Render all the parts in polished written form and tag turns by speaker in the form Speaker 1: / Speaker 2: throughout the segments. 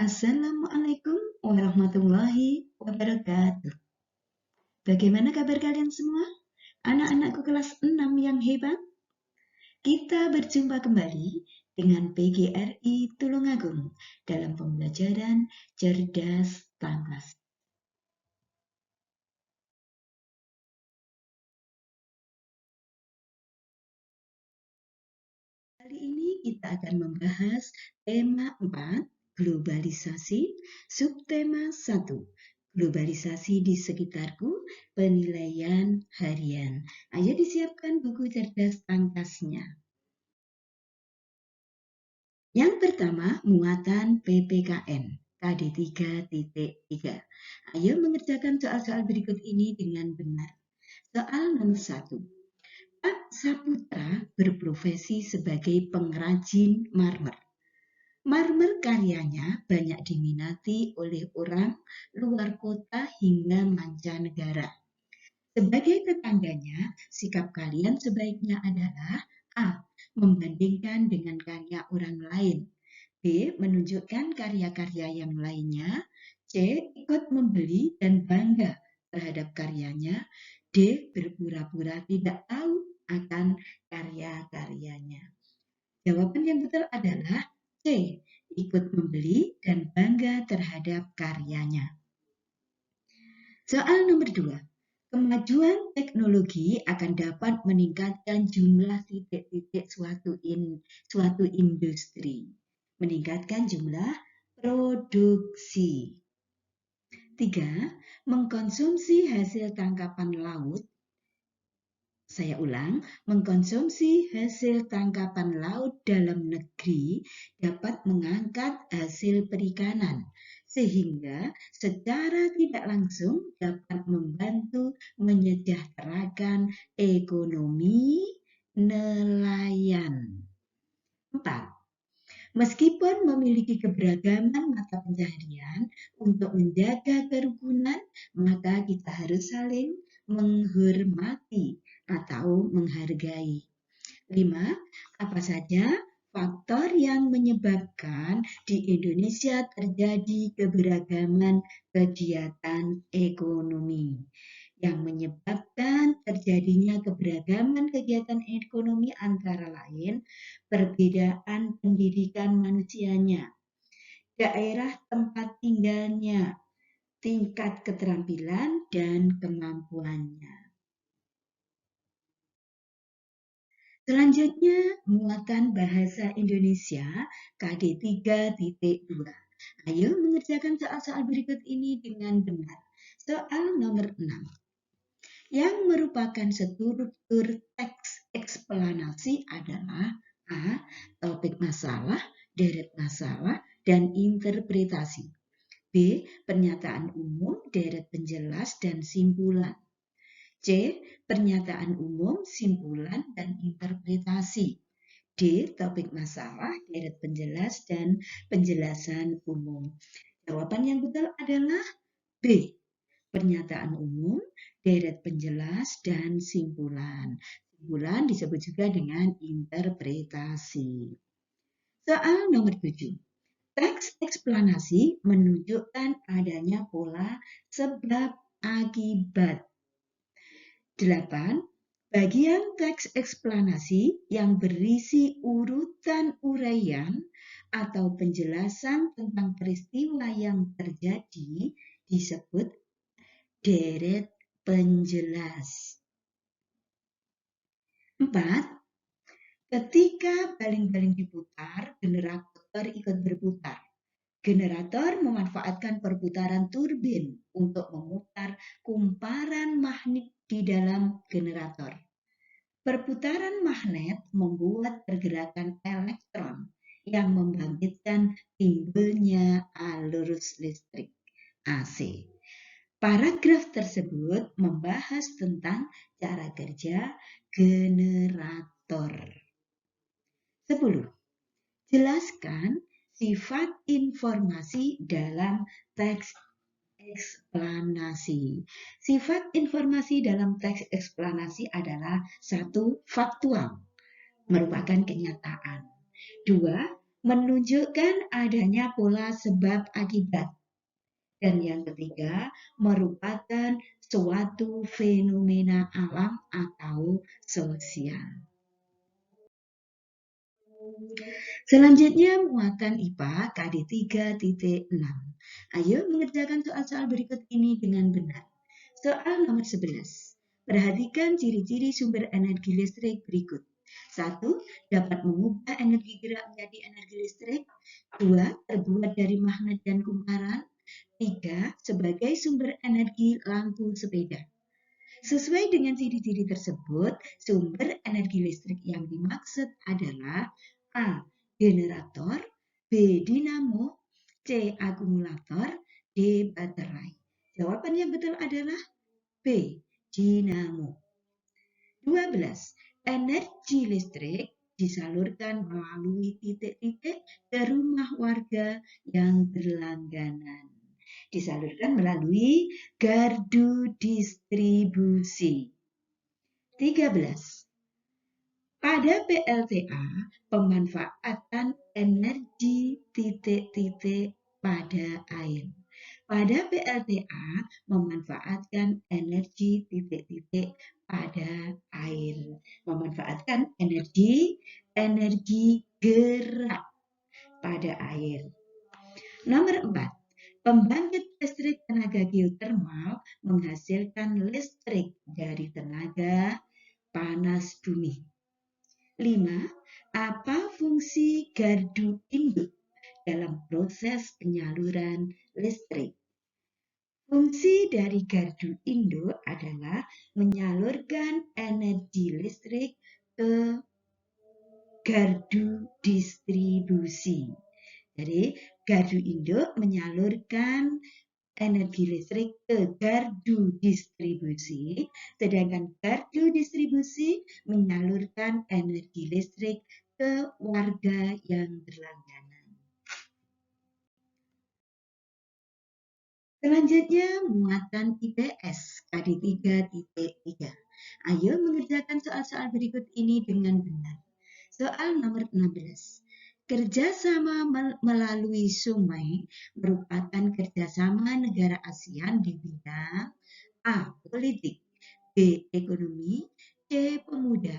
Speaker 1: Assalamualaikum warahmatullahi wabarakatuh. Bagaimana kabar kalian semua? Anak-anakku kelas 6 yang hebat? Kita berjumpa kembali dengan PGRI Tulungagung dalam pembelajaran Cerdas Tangkas. Kali ini kita akan membahas tema 4, globalisasi, subtema 1, globalisasi di sekitarku, penilaian harian. Ayo disiapkan buku cerdas tangkasnya. Yang pertama, muatan PPKN KD 3.3. Ayo mengerjakan soal-soal berikut ini dengan benar. Soal nomor 1. Pak Saputra berprofesi sebagai pengrajin marmer. Marmer karyanya banyak diminati oleh orang luar kota hingga mancanegara. Sebagai tetangganya, sikap kalian sebaiknya adalah A. Membandingkan dengan karya orang lain. B. Menunjukkan karya-karya yang lainnya. C. Ikut membeli dan bangga terhadap karyanya. D. Berpura-pura tidak tahu akan karya-karyanya. Jawaban yang betul adalah C. Ikut membeli dan bangga terhadap karyanya. Soal nomor 2. Kemajuan teknologi akan dapat meningkatkan jumlah titik-titik suatu industri. Meningkatkan jumlah produksi. 3. Mengkonsumsi hasil tangkapan laut. Saya ulang, mengkonsumsi hasil tangkapan laut dalam negeri dapat mengangkat hasil perikanan, sehingga secara tidak langsung dapat membantu menyejahterakan ekonomi nelayan. 4. Meskipun memiliki keberagaman mata pencaharian, untuk menjaga kerukunan, maka kita harus saling menghormati atau menghargai. 5. Apa saja faktor yang menyebabkan di Indonesia terjadi keberagaman kegiatan ekonomi? Yang menyebabkan terjadinya keberagaman kegiatan ekonomi antara lain perbedaan pendidikan manusianya, daerah tempat tinggalnya, tingkat keterampilan dan kemampuannya. Selanjutnya, muatan bahasa Indonesia KD 3.2. Ayo mengerjakan soal-soal berikut ini dengan benar. Soal nomor 6. Yang merupakan struktur teks eksplanasi adalah A. Topik masalah, deret masalah, dan interpretasi. B. Pernyataan umum, deret penjelas, dan simpulan. C. Pernyataan umum, simpulan, dan interpretasi. D. Topik masalah, deret penjelas, dan penjelasan umum. Jawaban yang betul adalah B. Pernyataan umum, deret penjelas, dan simpulan. Simpulan disebut juga dengan interpretasi. Soal nomor 7. Teks eksplanasi menunjukkan adanya pola sebab akibat. 8. Bagian teks eksplanasi yang berisi urutan uraian atau penjelasan tentang peristiwa yang terjadi disebut deret penjelas. 4. Ketika baling-baling diputar, generator ikut berputar. Generator memanfaatkan perputaran turbin untuk memutar kumparan magnet di dalam generator. Perputaran magnet membuat pergerakan elektron yang membangkitkan timbulnya arus listrik AC. Paragraf tersebut membahas tentang cara kerja generator. 10. Jelaskan sifat informasi dalam teks eksplanasi. Sifat informasi dalam teks eksplanasi adalah 1. Faktual, merupakan kenyataan. 2. menunjukkan adanya pola sebab akibat. Dan yang ketiga, merupakan suatu fenomena alam atau sosial. Selanjutnya, muatan IPA KD 3.6. Ayo mengerjakan soal-soal berikut ini dengan benar. Soal nomor 11. Perhatikan ciri-ciri sumber energi listrik berikut. 1. Dapat mengubah energi gerak menjadi energi listrik. 2. Terbuat dari magnet dan kumparan. 3. Sebagai sumber energi lampu sepeda. Sesuai dengan ciri-ciri tersebut, sumber energi listrik yang dimaksud adalah A. Generator, B. Dinamo, C. Akumulator, D. Baterai. Jawaban yang betul adalah B. Dinamo. 12. Energi listrik disalurkan melalui titik-titik ke rumah warga yang berlangganan. Disalurkan melalui gardu distribusi. 13. Pada PLTA, pemanfaatan energi titik-titik pada air. Pada PLTA, memanfaatkan energi titik-titik pada air. Memanfaatkan energi gerak pada air. Nomor 4. Pembangkit listrik tenaga geotermal menghasilkan listrik dari tenaga panas bumi. 5. Apa fungsi gardu induk dalam proses penyaluran listrik? Fungsi dari gardu induk adalah menyalurkan energi listrik ke gardu distribusi. Jadi, gardu induk menyalurkan energi listrik ke gardu distribusi, sedangkan gardu distribusi menyalurkan energi listrik ke warga yang berlangganan. Selanjutnya, muatan IPS KD 3.3. Ayo mengerjakan soal-soal berikut ini dengan benar. Soal nomor 16. Kerjasama melalui sungai merupakan kerjasama negara ASEAN di bidang A. Politik, B. Ekonomi, C. Pemuda,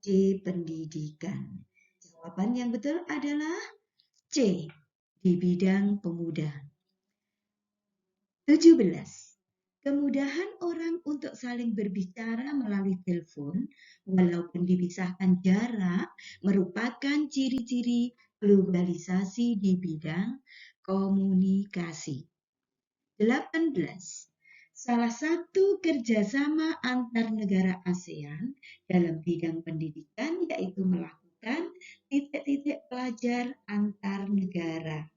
Speaker 1: D. Pendidikan. Jawaban yang betul adalah C. Di bidang pemuda. 17. Kemudahan orang untuk saling berbicara melalui telepon, walaupun dipisahkan jarak, merupakan ciri-ciri globalisasi di bidang komunikasi. 18. Salah satu kerjasama antar negara ASEAN dalam bidang pendidikan yaitu melakukan titik-titik pelajar antar negara.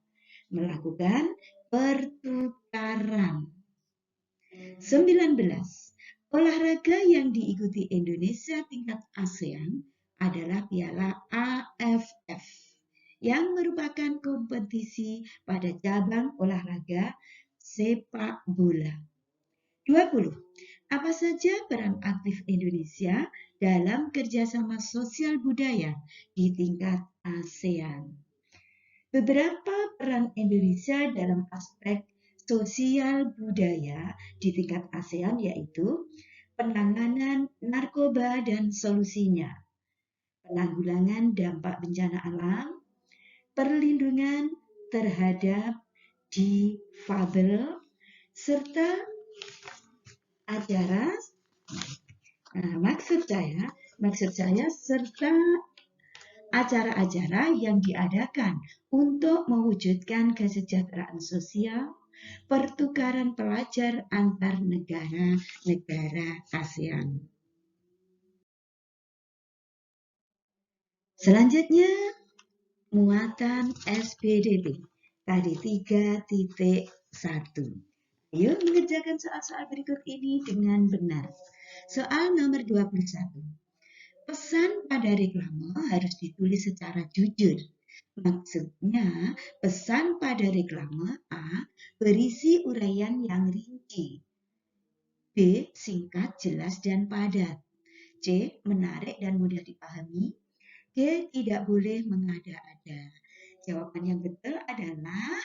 Speaker 1: Melakukan pertukaran. 19. Olahraga yang diikuti Indonesia tingkat ASEAN adalah Piala AFF yang merupakan kompetisi pada cabang olahraga sepak bola. 20. Apa saja peran aktif Indonesia dalam kerjasama sosial budaya di tingkat ASEAN? Beberapa peran Indonesia dalam aspek sosial budaya di tingkat ASEAN yaitu penanganan narkoba dan solusinya, penanggulangan dampak bencana alam, perlindungan terhadap difabel, serta acara serta acara-acara yang diadakan untuk mewujudkan kesejahteraan sosial, pertukaran pelajar antar negara-negara ASEAN. Selanjutnya, muatan SPDB KD 3.1. Ayo mengerjakan soal-soal berikut ini dengan benar. Soal nomor 21. Pesan pada reklame harus ditulis secara jujur. Maksudnya, pesan pada reklame A berisi uraian yang rinci, B singkat, jelas, dan padat, C menarik dan mudah dipahami, D tidak boleh mengada-ada. Jawaban yang betul adalah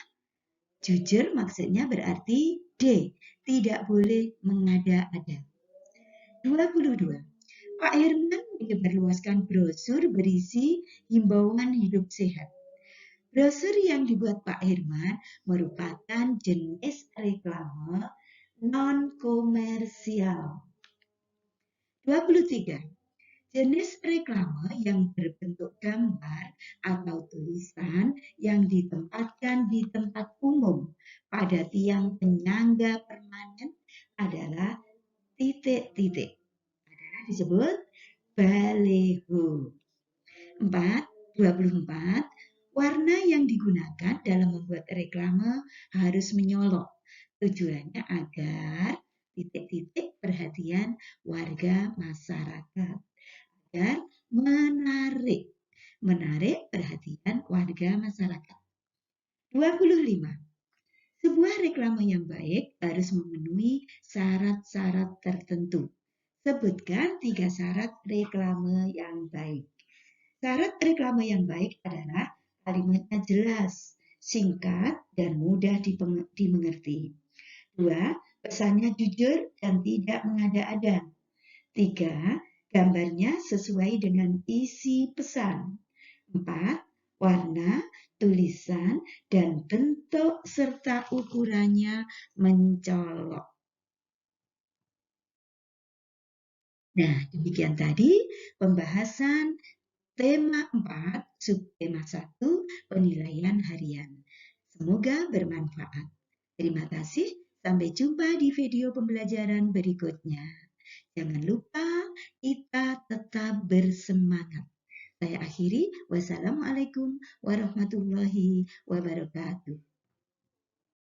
Speaker 1: jujur, maksudnya berarti D. Tidak boleh mengada-ada. 22. Pak Herman menyebarluaskan brosur berisi himbauan hidup sehat. Brosur yang dibuat Pak Herman merupakan jenis reklame non-komersial. 23. Jenis reklame yang berbentuk gambar atau tulisan yang ditempatkan di tempat umum pada tiang penyangga permanen adalah titik-titik. Adalah disebut baleho. 24. Warna yang digunakan dalam membuat reklame harus menyolok. Tujuannya agar titik-titik perhatian warga masyarakat. Agar menarik perhatian warga masyarakat. 25. Sebuah reklame yang baik harus memenuhi syarat-syarat tertentu. Sebutkan 3 syarat reklame yang baik. Syarat reklame yang baik adalah kalimatnya jelas, singkat, dan mudah dimengerti. 2. Pesannya jujur dan tidak mengada-ada. 3. Gambarnya sesuai dengan isi pesan. 4. Warna, tulisan, dan bentuk serta ukurannya mencolok. Nah, demikian tadi pembahasan tema 4, subtema 1, penilaian harian. Semoga bermanfaat. Terima kasih, sampai jumpa di video pembelajaran berikutnya. Jangan lupa kita tetap bersemangat. Saya akhiri, wassalamualaikum warahmatullahi wabarakatuh.